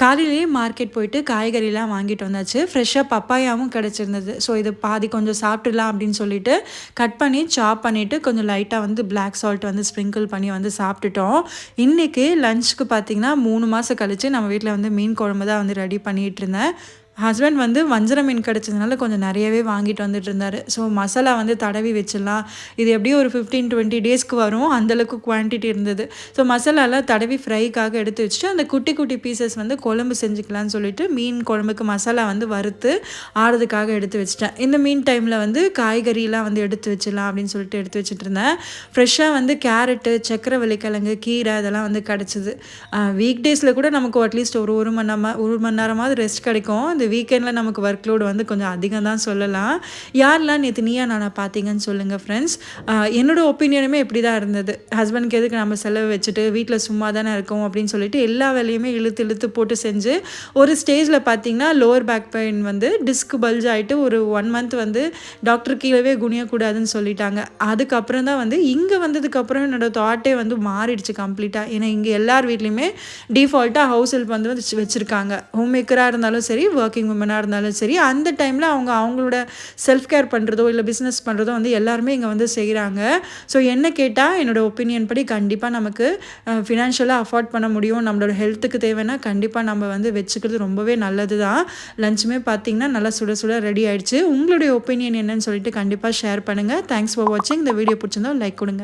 காலையிலேயே மார்க்கெட் போயிட்டு காய்கறிலாம் வாங்கிட்டு வந்தாச்சு. ஃப்ரெஷ்ஷாக பப்பாயாவும் கிடச்சிருந்தது. ஸோ இது பாதி கொஞ்சம் சாப்பிட்டுடலாம் அப்படின்னு சொல்லிட்டு கட் பண்ணி சாப் பண்ணிவிட்டு கொஞ்சம் லைட்டாக வந்து பிளாக் சால்ட் வந்து ஸ்ப்ரிங்கிள் பண்ணி வந்து சாப்பிட்டுட்டோம். இன்றைக்கி லஞ்சுக்கு பார்த்திங்கன்னா 3 மாதம் கழித்து நம்ம வீட்டில் வந்து மீன் குழம்பு தான் வந்து ரெடி பண்ணிகிட்டு இருந்தேன். ஹஸ்பண்ட் வந்து வஞ்சர மீன் கிடச்சதுனால கொஞ்சம் நிறையவே வாங்கிட்டு வந்துட்டு இருந்தார். ஸோ மசாலா வந்து தடவி வச்சிடலாம். இது எப்படியும் ஒரு 15-20 டேஸ்க்கு வரும். அந்தளவுக்கு குவான்டிட்டி இருந்தது. ஸோ மசாலாலாம் தடவி ஃப்ரைக்காக எடுத்து வச்சுட்டு அந்த குட்டி குட்டி பீசஸ் வந்து குழம்பு செஞ்சுக்கலான்னு சொல்லிட்டு மீன் குழம்புக்கு மசாலா வந்து வறுத்து ஆறதுக்காக எடுத்து வச்சுட்டேன். இந்த மீன் டைமில் வந்து காய்கறிலாம் வந்து எடுத்து வச்சிடலாம் அப்படின்னு சொல்லிட்டு எடுத்து வச்சுட்டு இருந்தேன். ஃப்ரெஷ்ஷாக வந்து கேரட்டு, சக்கரவள்ளிக்கிழங்கு, கீரை அதெல்லாம் வந்து கிடச்சிது. வீக் டேஸில் கூட நமக்கு அட்லீஸ்ட் ஒரு மணி நேரமாவது ரெஸ்ட் கிடைக்கும். இந்த வீக்கெண்டில் நமக்கு ஒர்க் லோடு வந்து கொஞ்சம் அதிகம் தான் சொல்லலாம். யாரெல்லாம் நேற்று நீயா நானா பார்த்தீங்கன்னு சொல்லுங்கள் ஃப்ரெண்ட்ஸ். என்னோடய ஒப்பீனியனுமே இப்படி தான் இருந்தது. ஹஸ்பண்ட்க்கு எதுக்கு நம்ம செலவு வச்சுட்டு வீட்டில் சும்மா தானே இருக்கோம் அப்படின்னு சொல்லிட்டு எல்லா வேலையுமே இழுத்து இழுத்து போட்டு செஞ்சு ஒரு ஸ்டேஜில் பார்த்தீங்கன்னா லோவர் பேக் பெயின் வந்து டிஸ்க் பல்ஜ் ஆகிட்டு ஒரு 1 மந்த் வந்து டாக்டர் கீழவே குனியக்கூடாதுன்னு சொல்லிட்டாங்க. அதுக்கப்புறம் தான் வந்து இங்கே வந்ததுக்கப்புறம் என்னோடய தாட்டே வந்து மாறிடுச்சு கம்ப்ளீட்டாக. ஏன்னா இங்கே எல்லார் வீட்லேயுமே டிஃபால்ட்டாக ஹவுஸ் ஹெல்ப் வந்து வச்சுருக்காங்க. ஹோம் மேக்கராக இருந்தாலும் சரி, ஒர்க்கிங் உமனாக இருந்தாலும் சரி, அந்த டைமில் அவங்களோட செல்ஃப் கேர் பண்ணுறதோ இல்லை பிஸ்னஸ் பண்ணுறதோ வந்து எல்லாருமே இங்கே வந்து செய்கிறாங்க. ஸோ என்ன கேட்டால் என்னோடய ஒப்பீனியன் படி கண்டிப்பாக நமக்கு ஃபினான்ஷியலாக அஃபோர்ட் பண்ண முடியும். நம்மளோட ஹெல்த்துக்கு தேவைன்னா கண்டிப்பாக நம்ம வந்து வச்சுக்கிறது ரொம்பவே நல்லது தான். லஞ்சுமே பார்த்திங்கன்னா நல்லா சுட சுட ரெடி ஆகிடுச்சு. உங்களுடைய ஒப்பீனியன் என்னன்னு சொல்லிட்டு கண்டிப்பாக ஷேர் பண்ணுங்கள். தேங்க்ஸ் ஃபார் வாட்சிங். இந்த வீடியோ பிடிச்சிருந்தா லைக் கொடுங்க.